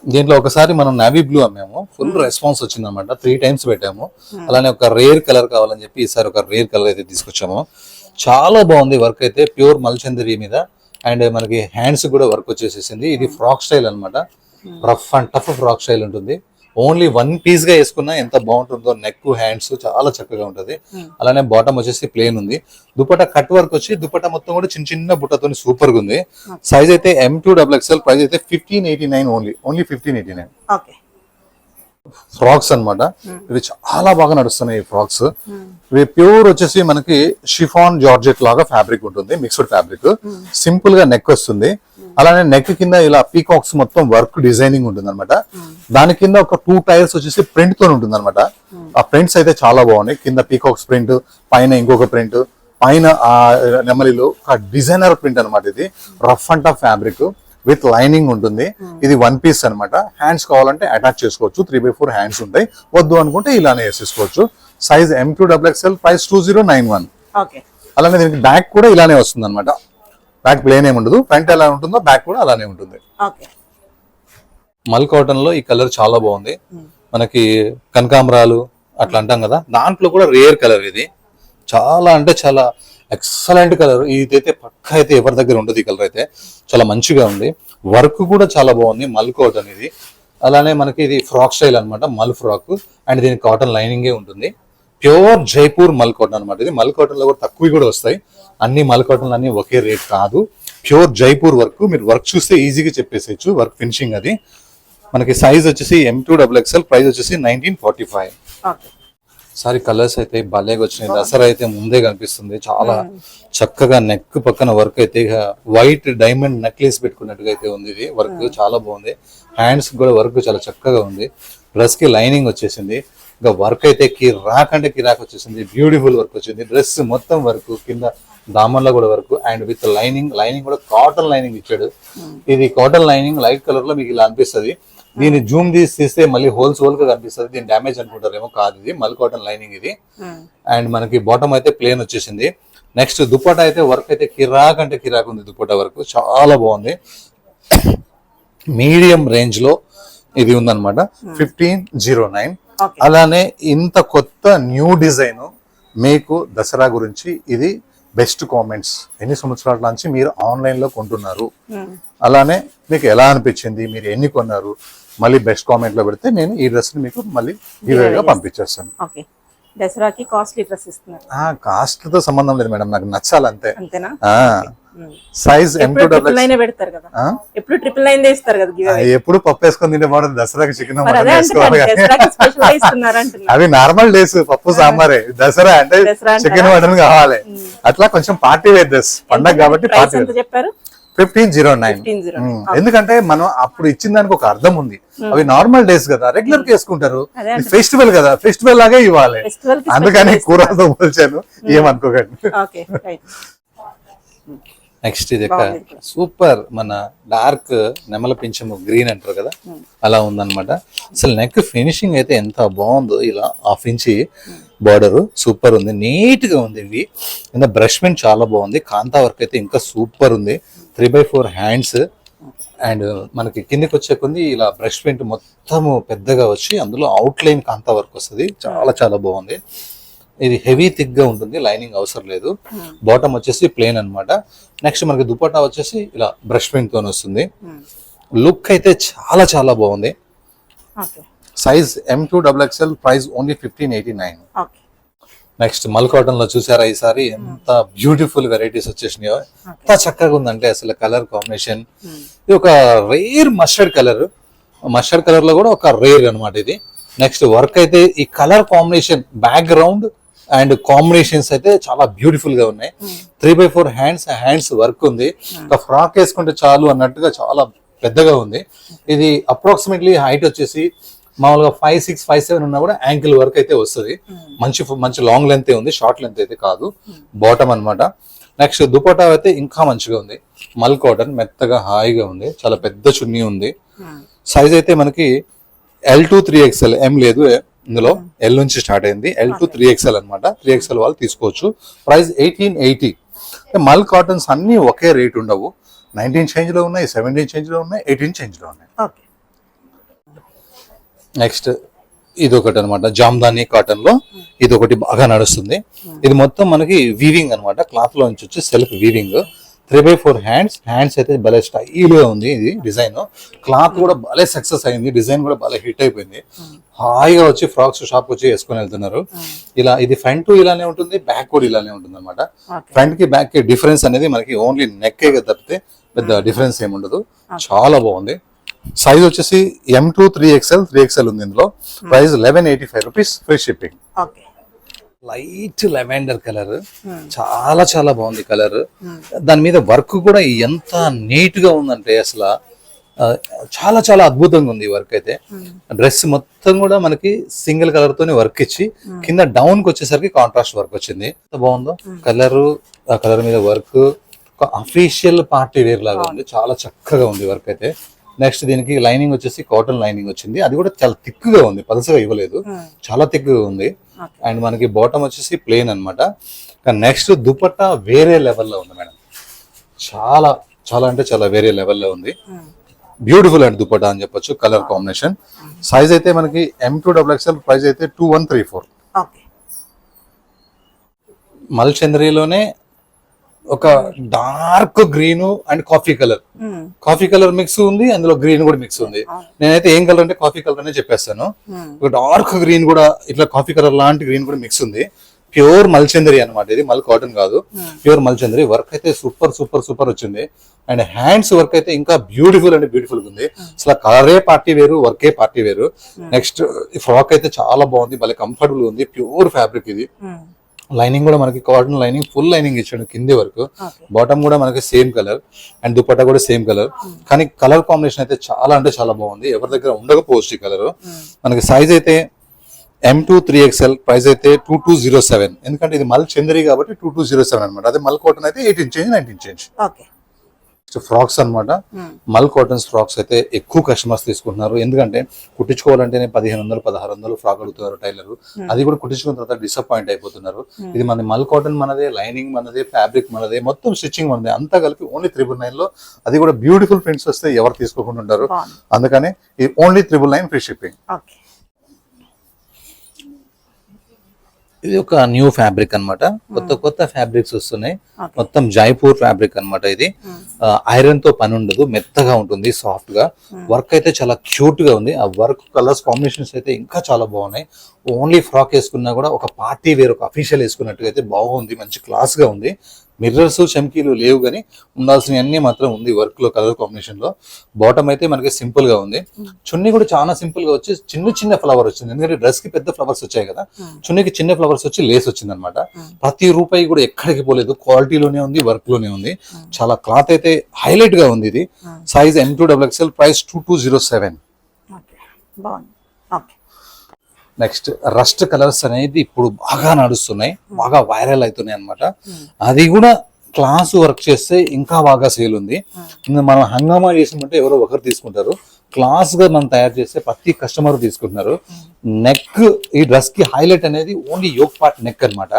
దీంట్లో ఒకసారి మనం నావీ బ్లూ అమ్మాము. ఫుల్ రెస్పాన్స్ వచ్చింది అనమాట. 3 times పెట్టాము. అలానే ఒక రేర్ కలర్ కావాలని చెప్పి ఈసారి ఒక రేర్ కలర్ అయితే తీసుకొచ్చాము. చాలా బాగుంది వర్క్ అయితే. ప్యూర్ మల్చందరి మీద. అండ్ మనకి హ్యాండ్స్ కూడా వర్క్ వచ్చేసేసింది. ఇది ఫ్రాక్ స్టైల్ అనమాట. Rough and tough frock style ఉంటుంది. ఓన్లీ 1 piece గా వేసుకున్నా ఎంత బాగుంటుందో. నెక్, హ్యాండ్స్ చాలా చక్కగా ఉంటుంది. అలానే బాటమ్ వచ్చేసి ప్లేన్ ఉంది. దుపట్టా కట్ వర్క్ వచ్చి దుపట్టా మొత్తం కూడా చిన్న చిన్న బుట్టతో సూపర్ గా ఉంది. సైజ్ అయితే M2XXL, ప్రైస్ అయితే 1589 ఓన్లీ 1589. ఓకే. ఫ్రాక్స్ అన్నమాట. ఇవి చాలా బాగా నడుస్తున్నాయి ఈ ఫ్రాక్స్. ఇవి ప్యూర్ వచ్చేసి మనకి షిఫాన్ జార్జెట్ లాగా ఫ్యాబ్రిక్ ఉంటుంది. Mixed fabric. సింపుల్ గా నెక్ వస్తుంది. అలానే నెక్ కింద ఇలా పీకాక్స్ మొత్తం వర్క్ డిజైనింగ్ ఉంటుంది అనమాట. దాని కింద ఒక 2 tiers వచ్చేసి ప్రింట్ తో ఉంటుంది అనమాట. ఆ ప్రింట్స్ అయితే చాలా బాగున్నాయి. కింద పీకాక్స్ ప్రింట్, పైన ఇంకొక ప్రింట్, పైన ఆ నెమలిలో ఒక డిజైనర్ ప్రింట్ అనమాట. ఇది rough and tough fabric with lining ఉంటుంది. ఇది 1 piece అనమాట. హ్యాండ్స్ కావాలంటే అటాచ్ చేసుకోవచ్చు. 3/4 హ్యాండ్స్ ఉంటాయి. వద్దు అనుకుంటే ఇలానే వేసేసుకోవచ్చు. Size M2XXL, price 2091. అలానే దీనికి బ్యాక్ కూడా ఇలానే వస్తుంది అనమాట. బ్యాక్ ప్లేన్ ఏమి ఉండదు. ఫ్రంట్ ఎలా ఉంటుందో బ్యాక్ కూడా అలానే ఉంటుంది. మల్ కాటన్ లో ఈ కలర్ చాలా బాగుంది. మనకి కనకాంబరాలు అట్లా అంటాం కదా, దాంట్లో కూడా రేర్ కలర్ ఇది. చాలా అంటే చాలా ఎక్సలెంట్ కలర్. ఇదైతే పక్క అయితే ఎవరి దగ్గర ఉండదు. ఈ కలర్ అయితే చాలా మంచిగా ఉంది. వర్క్ కూడా చాలా బాగుంది. మల్ కాటన్ ఇది. అలానే మనకి ఇది ఫ్రాక్ స్టైల్ అనమాట. మల్ ఫ్రాక్. అండ్ దీనికి కాటన్ లైనింగే ఉంటుంది. ప్యూర్ జైపూర్ మల్ కాటన్ అనమాట. ఇది మల్ కాటన్ లో కూడా తక్కువ కూడా వస్తాయి. అన్ని మల్ కాటన్లు అన్ని ఒకే రేట్ కాదు. Pure Jaipur work. మీరు వర్క్ చూస్తే ఈజీగా చెప్పేసేయచ్చు. వర్క్ ఫినిషింగ్ అది. మనకి సైజ్ వచ్చేసి M2XXL, ప్రైస్ వచ్చేసి 1945. సారీ కలర్స్ అయితే భలేగా వచ్చినాయి. దసరా అయితే ముందే కనిపిస్తుంది. చాలా చక్కగా నెక్ పక్కన వర్క్ అయితే వైట్ డైమండ్ నెక్లెస్ పెట్టుకున్నట్టుగా అయితే ఉంది. ఇది వర్క్ చాలా బాగుంది. హ్యాండ్స్ కూడా వర్క్ చాలా చక్కగా ఉంది. డ్రెస్ కి లైనింగ్ వచ్చేసింది. ఇంకా వర్క్ అయితే కిరాక్ అంటే కిరాక్ వచ్చేసింది. బ్యూటిఫుల్ వర్క్ వచ్చింది. డ్రెస్ మొత్తం వర్క్, కింద దామన్లో కూడా వర్క్. అండ్ విత్ లైనింగ్ కూడా కాటన్ లైనింగ్ ఇచ్చాడు. ఇది కాటన్ లైనింగ్ లైట్ కలర్ లో మీకు ఇలా అనిపిస్తుంది. దీన్ని జూమ్ తీస్తే మళ్ళీ హోల్ గా కనిపిస్తుంది. దీని డ్యామేజ్ అనుకుంటారేమో, కాదు. ఇది మల్ కాటన్ లైనింగ్ ఇది. అండ్ మనకి బాటమ్ అయితే ప్లేన్ వచ్చేసింది. నెక్స్ట్ దుపట్టా అయితే వర్క్ అయితే కిరాక్ అంటే కిరాక్ ఉంది. దుపట్టా వర్క్ చాలా బాగుంది. మీడియం రేంజ్ లో ఇది ఉందన్నమాట. 1509. అలానే ఇంత కొత్త న్యూ డిజైన్ మీకు దసరా గురించి ఇది బెస్ట్ కామెంట్స్. ఎన్ని సంవత్సరాల నుంచి మీరు ఆన్లైన్ లో కొంటున్నారు, అలానే మీకు ఎలా అనిపించింది, మీరు ఎన్ని కొన్నారు, మళ్ళీ బెస్ట్ కామెంట్ లో పెడితే నేను ఈ డ్రెస్ ని మీకు మళ్ళీ గా పంపించేస్తాను. ఓకే, దసరాకి కాస్ట్లీ డ్రెస్ ఇస్తున్నారు. కాస్ట్ తో సంబంధం లేదు మేడం, నాకు నచ్చాలంతే. అంతేనా? సైజ్ M2 ట్రిపుల్ నైన్ పెడతారు కదా, ఎప్పుడు 999 ఇస్తారు కదా. ఎప్పుడు పప్పు వేసుకొని తినే బాగుంది, దసరాకి చికెన్ ఇస్తున్నారు. అవి నార్మల్ డేస్ పప్పు సాంబారే, దసరా అంటే చికెన్ మటన్ కావాలి. అట్లా కొంచెం పార్టీ వేర్ డ్రెస్, పండగ కాబట్టి పార్టీ వేర్. చెప్పారు 1509. ఎందుకంటే మనం అప్పుడు ఇచ్చిన దానికి ఒక అర్థం ఉంది. అవి నార్మల్ డేస్ కదా, రెగ్యులర్ వేసుకుంటారు, ఫెస్టివల్ కదా, ఫెస్టివల్ లాగే ఇవ్వాలి. అందుకని కూరతో పోల్చాను, ఏమనుకోకండి. నెక్స్ట్ ఇది సూపర్, మన డార్క్ నెమల పింఛము గ్రీన్ అంటారు కదా, అలా ఉందన్నమాట. అసలు నెక్ ఫినిషింగ్ అయితే ఎంత బాగుందో, ఇలా 1/2 ఇంచి బార్డర్ సూపర్ ఉంది, నీట్ గా ఉంది. ఇవి కింద బ్రష్మెంట్ చాలా బాగుంది, కాంతా వర్క్ అయితే ఇంకా సూపర్ ఉంది. 3/4 హ్యాండ్స్ అండ్ మనకి కిందికి వచ్చే కొంది ఇలా బ్రష్ పెయింట్ మొత్తము పెద్దగా వచ్చి అందులో అవుట్ లైన్ కాంతా వర్క్ వస్తుంది, చాలా చాలా బాగుంది. ఇది హెవీ థిక్ గా ఉంటుంది, లైనింగ్ అవసరం లేదు. బాటమ్ వచ్చేసి ప్లేన్ అన్నమాట. నెక్స్ట్ మనకి దుపట్టా వచ్చేసి ఇలా బ్రష్ పెయింట్ తో వస్తుంది. లుక్ అయితే చాలా చాలా బాగుంది. Size M2XXL, price only 1589. Next మల్ కాటన్ లో చూసారా ఈసారి ఎంత బ్యూటిఫుల్ వెరైటీస్ వచ్చేసినాయో, ఎంత చక్కగా ఉందంటే అసలు కలర్ కాంబినేషన్. ఇది ఒక rare mustard colour, mustard colour లో కూడా ఒక రేర్ అన్నమాట ఇది. నెక్స్ట్ వర్క్ అయితే ఈ colour combination, back ground and combinations అయితే చాలా బ్యూటిఫుల్ గా ఉన్నాయి. 3/4 హ్యాండ్స్ వర్క్ ఉంది. ఒక ఫ్రాక్ వేసుకుంటే చాలు అన్నట్టుగా చాలా పెద్దగా ఉంది. ఇది అప్రాక్సిమేట్లీ హైట్ వచ్చేసి మామూలుగా 5'6", 5'7" ఉన్నా కూడా యాంకిల్ వర్క్ అయితే వస్తుంది. మంచి లాంగ్ లెంత్ ఉంది, షార్ట్ లెంత్ అయితే కాదు. బాటమ్ అన్నమాట. నెక్స్ట్ దుపట్టా అయితే ఇంకా మంచిగా ఉంది, మల్ కాటన్, మెత్తగా హాయిగా ఉంది, చాలా పెద్ద చున్నీ ఉంది. సైజ్ అయితే మనకి L2 3XL, M లేదు ఇందులో, L నుంచి స్టార్ట్ అయింది. L2 3XL అనమాట. 3XL వాళ్ళు తీసుకోవచ్చు. ప్రైస్ 1880. మల్ కాటన్స్ అన్ని ఒకే రేట్ ఉండవు, 19 చేంజ్ లో ఉన్నాయి, 17 చేంజ్ లో ఉన్నాయి, 18 చేంజ్ లో ఉన్నాయి. నెక్స్ట్ ఇది ఒకటి అనమాట, జామ్దాని కాటన్ లో ఇది ఒకటి బాగా నడుస్తుంది. ఇది మొత్తం మనకి వీవింగ్ అనమాట, క్లాత్ లో నుంచి వచ్చి సెల్ఫ్ వీవింగ్. 3/4 హ్యాండ్స్ అయితే భలే స్టైల్ గా ఉంది. ఇది డిజైన్, క్లాత్ కూడా భలే సక్సెస్ అయింది, డిజైన్ కూడా భలే హిట్ అయిపోయింది. హాయిగా వచ్చి ఫ్రాక్స్ షాప్ వచ్చి వేసుకొని వెళ్తున్నారు. ఇలా ఇది ఫ్రంట్ ఇలానే ఉంటుంది, బ్యాక్ కూడా ఇలానే ఉంటుంది అనమాట. ఫ్రంట్ కి బ్యాక్ కి డిఫరెన్స్ అనేది మనకి ఓన్లీ నెక్ తప్పితే పెద్ద డిఫరెన్స్ ఏమి ఉండదు. చాలా బాగుంది. సైజ్ వచ్చేసి M2 3XL ఉంది ఇందులో. Price 1185 rupees, free shipping. Light lavender colour, చాలా చాలా బాగుంది కలర్. దాని మీద వర్క్ కూడా ఎంత నీట్ గా ఉందంటే అసలు చాలా చాలా అద్భుతంగా ఉంది వర్క్ అయితే. డ్రెస్ మొత్తం కూడా మనకి సింగిల్ కలర్ తోనే వర్క్ ఇచ్చి కింద డౌన్ కి వచ్చేసరికి కాంట్రాస్ట్ వర్క్ వచ్చింది. ఎంత బాగుందో కలర్, ఆ కలర్ మీద వర్క్, అఫీషియల్ పార్టీ వేర్ లాగా ఉంది, చాలా చక్కగా ఉంది వర్క్ అయితే. నెక్స్ట్ దీనికి లైనింగ్ వచ్చేసి కాటన్ లైనింగ్ వచ్చింది, అది కూడా చాలా థిక్ గా ఉంది, పలసగా ఇవ్వలేదు, చాలా థిక్ గా ఉంది. అండ్ మనకి బాటమ్ వచ్చేసి ప్లేన్ అనమాట. నెక్స్ట్ దుపట్టా వేరే లెవెల్లో ఉంది మేడం, చాలా చాలా అంటే చాలా వేరే లెవెల్లో ఉంది. బ్యూటిఫుల్ అండ్ దుపట్టా అని చెప్పొచ్చు, కలర్ కాంబినేషన్. సైజ్ అయితే మనకి M2XXL, ప్రైస్ అయితే 2134. మల్ చంద్రీలోనే ఒక dark green and coffee colour mix ఉంది, అందులో గ్రీన్ కూడా మిక్స్ ఉంది. నేనైతే ఏం కలర్ అంటే కాఫీ కలర్ అనే చెప్పేస్తాను. ఒక డార్క్ గ్రీన్ కూడా, ఇట్లా కాఫీ కలర్ లాంటి గ్రీన్ కూడా మిక్స్ ఉంది. ప్యూర్ మల్చందరి అనమాట, ఇది మల్ కాటన్ కాదు, ప్యూర్ మల్చందరి. వర్క్ అయితే సూపర్ సూపర్ సూపర్ వచ్చింది. అండ్ హ్యాండ్స్ వర్క్ అయితే ఇంకా బ్యూటిఫుల్ అండ్ బ్యూటిఫుల్ ఉంది. అసలు కలరే పార్టీ వేరు, వర్కే పార్టీ వేరు. నెక్స్ట్ ఫ్రాక్ అయితే చాలా బాగుంది, భలే కంఫర్టబుల్ ఉంది, ప్యూర్ ఫ్యాబ్రిక్ ఇది. లైనింగ్ కూడా మనకి కాటన్ లైనింగ్, ఫుల్ లైనింగ్ ఇచ్చాడు కింది వరకు. బాటమ్ కూడా మనకి సేమ్ కలర్ అండ్ దుపట్టా కూడా సేమ్ కలర్. కానీ కలర్ కాంబినేషన్ అయితే చాలా అంటే చాలా బాగుంది, ఎవరి దగ్గర ఉండకపోవచ్చు ఈ కలర్. మనకి సైజ్ అయితే M2 3XL, ప్రైస్ అయితే 2207. ఎందుకంటే ఇది మల్ చందరి కాబట్టి 2207 అనమాట. అదే మల్ కాటన్ అయితే 18 చేంజ్, 19 చేంజ్. ఫ్రాక్స్ అనమాట, మల్ కాటన్స్ ఫ్రాక్స్ అయితే ఎక్కువ కస్టమర్స్ తీసుకుంటున్నారు. ఎందుకంటే కుట్టించుకోవాలంటేనే 1500, 1600 ఫ్రాక్ అడుగుతున్నారు టైలర్. అది కూడా కుట్టించుకున్న తర్వాత డిసప్పాయింట్ అయిపోతున్నారు. ఇది మన మల్ కాటన్ మనదే, లైనింగ్ మనదే, ఫ్యాబ్రిక్ మనదే, మొత్తం స్టిచ్చింగ్ మనదే, అంతా కలిపి ఓన్లీ 999 లో. అది కూడా బ్యూటిఫుల్ ప్రింట్స్ వస్తే ఎవరు తీసుకోకుండా ఉంటారు. అందుకని ఇది ఓన్లీ 999, ఫ్రీ షిప్పింగ్. ఇది ఒక న్యూ ఫ్యాబ్రిక్ అన్నమాట. కొత్త కొత్త ఫ్యాబ్రిక్స్ వస్తున్నాయి. Okay. మొత్తం జైపూర్ ఫ్యాబ్రిక్ అన్నమాట ఇది. ఐరన్ తో పని ఉండదు, మెత్తగా ఉంటుంది, సాఫ్ట్ గా. వర్క్ అయితే చాలా క్యూట్ గా ఉంది. ఆ వర్క్ కలర్స్ కాంబినేషన్స్ అయితే ఇంకా చాలా బాగున్నాయి. ఓన్లీ ఫ్రాక్ వేసుకున్నా కూడా ఒక పార్టీ వేర్, ఒక అఫీషియల్ వేసుకున్నట్టుగా అయితే బాగుంది. మంచి క్లాస్ గా ఉంది. మిర్రర్స్ చమ్కీలు లేవు, కానీ ఉండాల్సిన అన్ని మాత్రం ఉంది వర్క్ లో, కలర్ కాంబినేషన్ లో. బాటమ్ అయితే మనకి సింపుల్ గా ఉంది. చున్నీ కూడా చాలా సింపుల్ గా వచ్చి చిన్న చిన్న ఫ్లవర్ వచ్చింది. ఎందుకంటే డ్రెస్ కి పెద్ద ఫ్లవర్స్ వచ్చాయి కదా, చున్నీకి చిన్న ఫ్లవర్స్ వచ్చి లేస్ వచ్చింది అనమాట. ప్రతి రూపాయి కూడా ఎక్కడికి పోలేదు, క్వాలిటీలోనే ఉంది, వర్క్ లోనే ఉంది. చాలా క్లాత్ అయితే హైలైట్ గా ఉంది. ఇది సైజ్ M2XXL, ప్రైస్ 2207. ఓకే, బాగుంది. ఓకే, నెక్స్ట్ రస్ట్ కలర్స్ అనేది ఇప్పుడు బాగా నడుస్తున్నాయి, బాగా వైరల్ అవుతున్నాయి అన్నమాట. అది కూడా క్లాస్ వర్క్ చేస్తే ఇంకా బాగా సేల్ ఉంది. మనం హంగామా చేసినట్టే ఎవరో ఒకరు తీసుకుంటారు, క్లాస్ గా మనం తయారు చేస్తే ప్రతి కస్టమర్ తీసుకుంటున్నారు. నెక్, ఈ డ్రెస్ కి హైలైట్ అనేది ఓన్లీ యోక్ పార్ట్ నెక్ అన్నమాట.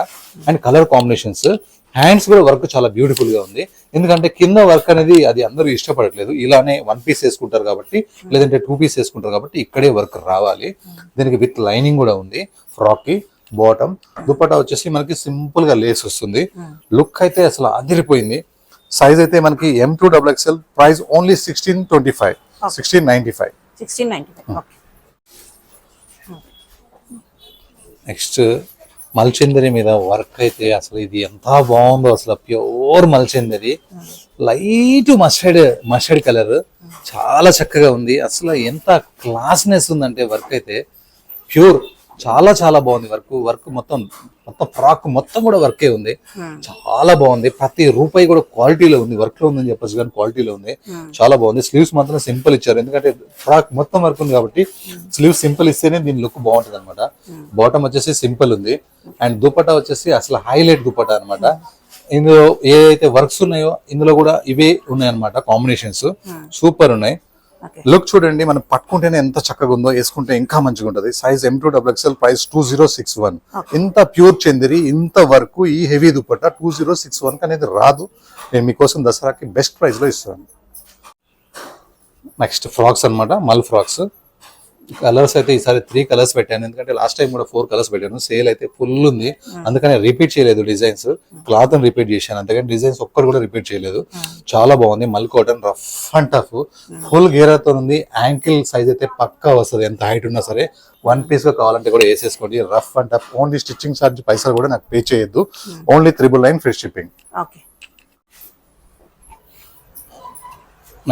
అండ్ కలర్ కాంబినేషన్స్, హ్యాండ్స్ కూడా వర్క్ చాలా బ్యూటిఫుల్ గా ఉంది. ఎందుకంటే కింద వర్క్ అనేది అది అందరూ ఇష్టపడట్లేదు, ఇలానే 1 పీస్ వేసుకుంటారు కాబట్టి, లేదంటే 2 పీస్ వేసుకుంటారు కాబట్టి ఇక్కడే వర్క్ రావాలి. దీనికి విత్ లైనింగ్ కూడా ఉంది. ఫ్రాక్ కి బాటమ్, దుపట్టా వచ్చేసి మనకి సింపుల్ గా లేస్ వస్తుంది. లుక్ అయితే అసలు అదిరిపోయింది. సైజ్ అయితే మనకి M2XXL, price only 1625, 1695. 1695. Okay, next మల్చందరి మీద వర్క్ అయితే అసలు ఇది ఎంత బాగుందో. అసలు ప్యూర్ మల్చందరి, లైట్ మస్టర్డ్ కలర్, చాలా చక్కగా ఉంది. అసలు ఎంత క్లాస్నెస్ ఉందంటే వర్క్ అయితే ప్యూర్, చాలా చాలా బాగుంది. వర్క్ మొత్తం ఫ్రాక్ మొత్తం కూడా వర్కే ఉంది. చాలా బాగుంది. ప్రతి రూపాయి కూడా క్వాలిటీలో ఉంది, వర్క్ లో ఉందని చెప్పచ్చు కానీ క్వాలిటీలో ఉంది. చాలా బాగుంది. స్లీవ్స్ మాత్రం సింపుల్ ఇచ్చారు, ఎందుకంటే ఫ్రాక్ మొత్తం వర్క్ ఉంది కాబట్టి స్లీవ్స్ సింపుల్ ఇస్తేనే దీని లుక్ బాగుంటుంది అనమాట. బాటమ్ వచ్చేసి సింపుల్ ఉంది. అండ్ దుపట్టా వచ్చేసి అసలు హైలైట్ దుపట్టా అనమాట. ఇందులో ఏదైతే వర్క్స్ ఉన్నాయో ఇందులో కూడా ఇవే ఉన్నాయి అనమాట. కాంబినేషన్స్ సూపర్ ఉన్నాయి. లుక్ చూడండి, మనం పట్టుకుంటేనే ఎంత చక్కగా ఉందో, వేసుకుంటే ఇంకా మంచిగా ఉంటుంది. Size M2XXL, price 2061. ఇంత ప్యూర్ చందేరి, ఇంత వర్క్, ఈ హెవీ దుపట్టా 2061 అనేది రాదు. నేను మీకోసం దసరాకి బెస్ట్ ప్రైస్ లో ఇస్తాను. నెక్స్ట్ ఫ్రాక్స్ అన్నమాట, మల్ ఫ్రాక్స్. కలర్స్ అయితే ఈసారి 3 కలర్స్ పెట్టాను, ఎందుకంటే లాస్ట్ టైం కూడా 4 కలర్స్ పెట్టాను. సేల్ అయితే ఫుల్ ఉంది, అందుకని రిపీట్ చేయలేదు డిజైన్స్. క్లాత్ రిపీట్ చేశాను, అంతేగాని డిజైన్స్ ఒక్కరు కూడా రిపీట్ చేయలేదు. చాలా బాగుంది. మల్ cotton, rough and tough, full గేరాతో ఉంది. యాంకిల్ సైజ్ అయితే పక్కా వస్తుంది, ఎంత హైట్ ఉన్నా సరే. 1 పీస్ గా కావాలంటే కూడా వేసేసుకోండి. Rough and tough. Only stitching charge పైసలు కూడా నాకు పే చేయొద్దు, only 999 free shipping. Okay,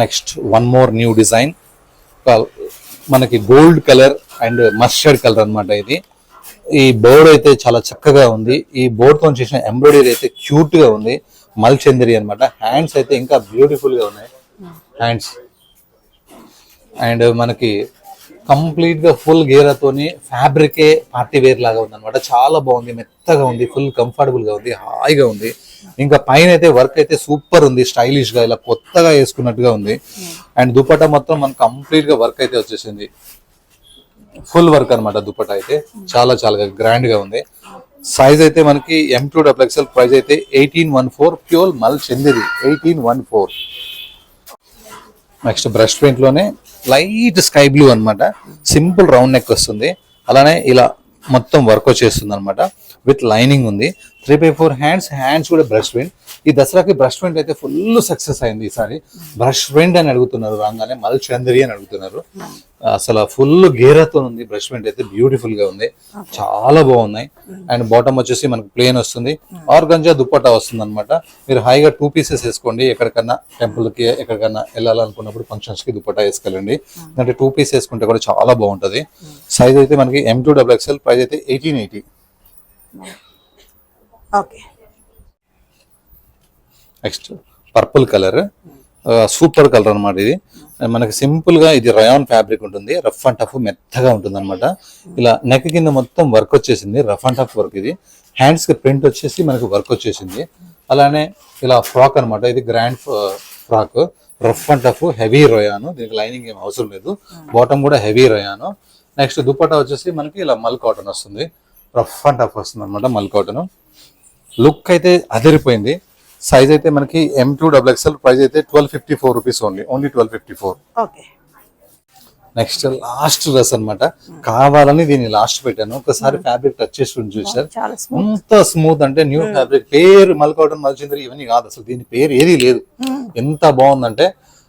next one more new design, మనకి gold colour and mustard colour అన్నమాట. ఇది ఈ బోర్డ్ అయితే చాలా చక్కగా ఉంది. ఈ బోర్డ్ తో చేసిన ఎంబ్రాయిడరీ అయితే క్యూట్ గా ఉంది. మల్చందరి అన్నమాట. హ్యాండ్స్ అయితే ఇంకా బ్యూటిఫుల్ గా ఉన్నాయి హ్యాండ్స్. అండ్ మనకి కంప్లీట్ గా ఫుల్ గేరాతోని ఫ్యాబ్రికే పార్టీ వేర్ లాగా ఉంది అనమాట. చాలా బాగుంది, మెత్తగా ఉంది, ఫుల్ కంఫర్టబుల్ గా ఉంది, హాయిగా ఉంది. ఇంకా పైన అయితే వర్క్ అయితే సూపర్ ఉంది, స్టైలిష్ గా ఇలా కొత్తగా వేసుకున్నట్టుగా ఉంది. అండ్ దుపట్టా మొత్తం మనకు కంప్లీట్ గా వర్క్ అయితే వచ్చేసింది, ఫుల్ వర్క్ అనమాట. దుపట్టా అయితే చాలా చాలా గ్రాండ్ గా ఉంది. సైజ్ అయితే మనకి M2XXL, ప్రైస్ అయితే 1814, ప్యూర్ మల్ చందేరి 1814. నెక్స్ట్ బ్రష్ పెయింట్ లోనే లైట్ స్కై బ్లూ అన్నమాట. సింపుల్ రౌండ్ నెక్ వస్తుంది, అలానే ఇలా మొత్తం వర్క్ వచ్చేస్తుంది అనమాట. విత్ లైనింగ్ ఉంది. 3/4 హ్యాండ్స్ కూడా బ్రష్ పెయింట్. ఈ దసరాకి బ్రష్ పెయింట్ అయితే ఫుల్ సక్సెస్ అయింది. ఈసారి బ్రష్ పెయింట్ అని అడుగుతున్నారు, రాగానే మల్ చందేరి అని అడుగుతున్నారు. అసలు ఫుల్ గేరాతో ఉంది. బ్రష్ పెయింట్ అయితే బ్యూటిఫుల్ గా ఉంది, చాలా బాగున్నాయి. అండ్ బాటమ్ వచ్చేసి మనకి ప్లేన్ వస్తుంది. ఆర్గంజా దుపట్టా వస్తుంది అనమాట. మీరు హాయిగా 2 పీసెస్ వేసుకోండి, ఎక్కడికన్నా టెంపుల్ కి ఎక్కడికన్నా వెళ్ళాలనుకున్నప్పుడు ఫంక్షన్స్ కి దుపట్టా వేసుకోవాలండి. అంటే 2 పీస్ వేసుకుంటే కూడా చాలా బాగుంటది. సైజ్ అయితే మనకి M2XXL, ప్రైస్ అయితే 1880. Okay, next purple colour, super colour అనమాట. ఇది మనకి సింపుల్ గా, ఇది రయాన్ ఫ్యాబ్రిక్ ఉంటుంది, రఫ్ అండ్ టఫ్ మెత్తగా ఉంటుంది అనమాట. ఇలా నెక్ కింద మొత్తం వర్క్ వచ్చేసింది, రఫ్ అండ్ టఫ్ వర్క్. ఇది హ్యాండ్స్ కి ప్రింట్ వచ్చేసి మనకి వర్క్ వచ్చేసింది. అలానే ఇలా ఫ్రాక్ అనమాట. ఇది grand frock, rough and tough, heavy రయాను. దీనికి లైనింగ్ ఏం అవసరం లేదు. బాటమ్ కూడా హెవీ రయాను. నెక్స్ట్ దుపట్టా వచ్చేసి మనకి ఇలా మల్ కాటన్ వస్తుంది, రఫ్ అండ్ టఫ్ వస్తుంది అనమాట మల్ కాటన్. లుక్ అయితే అదిరిపోయింది. సైజ్ అయితే మనకి M2XXL, ప్రైస్ అయితే 1254 rupees only 1254. Okay. Next last dress అన్నమాట. కావాలని దీన్ని లాస్ట్ పెట్టాను. ఒకసారి ఫ్యాబ్రిక్ టచ్ చేసి చూసారు, చాలా స్మూత్. ఎంత స్మూత్ అంటే న్యూ ఫ్యాబ్రిక్. పేరు మల్కాటన్ మల్చిందరి ఇవన్నీ కాదు, అసలు దీని పేరు ఏది లేదు. ఎంత బాగుందంటే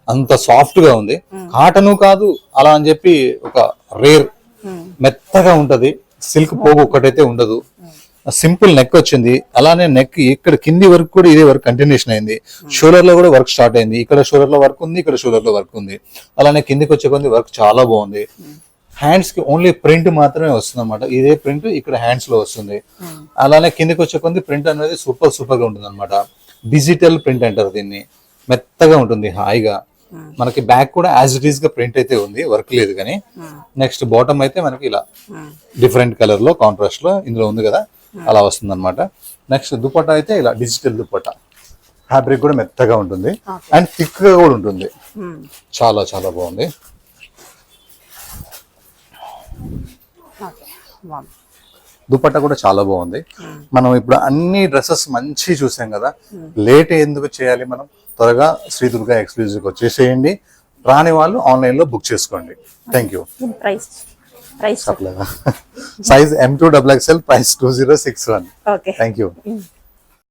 అంత సాఫ్ట్ గా ఉంది. కాటను కాదు అలా అని చెప్పి ఒక రేర్ మెత్తగా ఉంటది. సిల్క్ పోగు ఒక్కటైతే ఉండదు. సింపుల్ నెక్ వచ్చింది. అలానే నెక్ ఇక్కడ కింది వరకు కూడా ఇదే వర్క్ కంటిన్యూషన్ అయింది. షోల్డర్ లో కూడా వర్క్ స్టార్ట్ అయింది. ఇక్కడ షోల్డర్ లో వర్క్ ఉంది, ఇక్కడ షోల్డర్ లో వర్క్ ఉంది. అలానే కిందికి వచ్చే కొద్ది వర్క్ చాలా బాగుంది. హ్యాండ్స్ కి ఓన్లీ ప్రింట్ మాత్రమే వస్తుంది అనమాట. ఇదే ప్రింట్ ఇక్కడ హ్యాండ్స్ లో వస్తుంది. అలానే కిందికి వచ్చే కొద్ది ప్రింట్ అనేది సూపర్ గా ఉంటుంది అనమాట. డిజిటల్ ప్రింట్ అంటారు దీన్ని. మెత్తగా ఉంటుంది, హాయిగా. మనకి బ్యాక్ కూడా యాజ్ ఇట్ ఈస్ గా ప్రింట్ అయితే ఉంది, వర్క్ లేదు కానీ. నెక్స్ట్ బాటమ్ అయితే మనకి ఇలా డిఫరెంట్ కలర్ లో కాంట్రాస్ట్ లో ఇందులో ఉంది కదా, అలా వస్తుంది అనమాట. నెక్స్ట్ దుపట్టా అయితే ఇలా డిజిటల్ దుపట్టా. ఫ్యాబ్రిక్ కూడా మెత్తగా ఉంటుంది అండ్ థిక్ గా కూడా ఉంటుంది. చాలా చాలా బాగుంది. ఓకే, బాగుంది. దుపట్టా కూడా చాలా బాగుంది. మనం ఇప్పుడు అన్ని డ్రెస్సెస్ మంచి చూసాం కదా, లేట్ ఎందుకు చేయాలి? మనం త్వరగా శ్రీ దుర్గా ఎక్స్క్లూజివ్కి వచ్చేసేయండి. రాని వాళ్ళు ఆన్లైన్ లో బుక్ చేసుకోండి. Thank you. Price size M2XXL, price 2061. Okay, thank you.